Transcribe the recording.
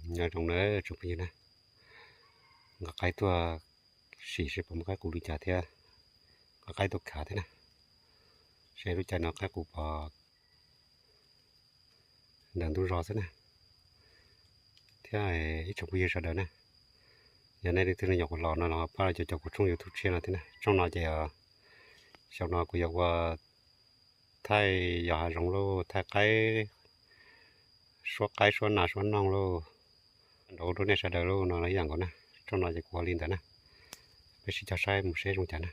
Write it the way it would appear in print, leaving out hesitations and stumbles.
nhờ trong đó chụp như này cái tua xì xì bấm cái củ đi chả thế cái tua khá thế này sẽรู้จักnó cái củ bò đằng tu rò thế này thế này chụp bây giờ đó này giờ này thì nó nhọc lò nó phải cho chụp trong YouTube channel thế này trong nó chỉ sau nó cũng có thay giờ rong lô thay cái số nào số nong lô đồ này sẽ đỡ lô nó là dạng của nè trong nó chỉ có liên thế này bây giờ sai một xe trong chả nè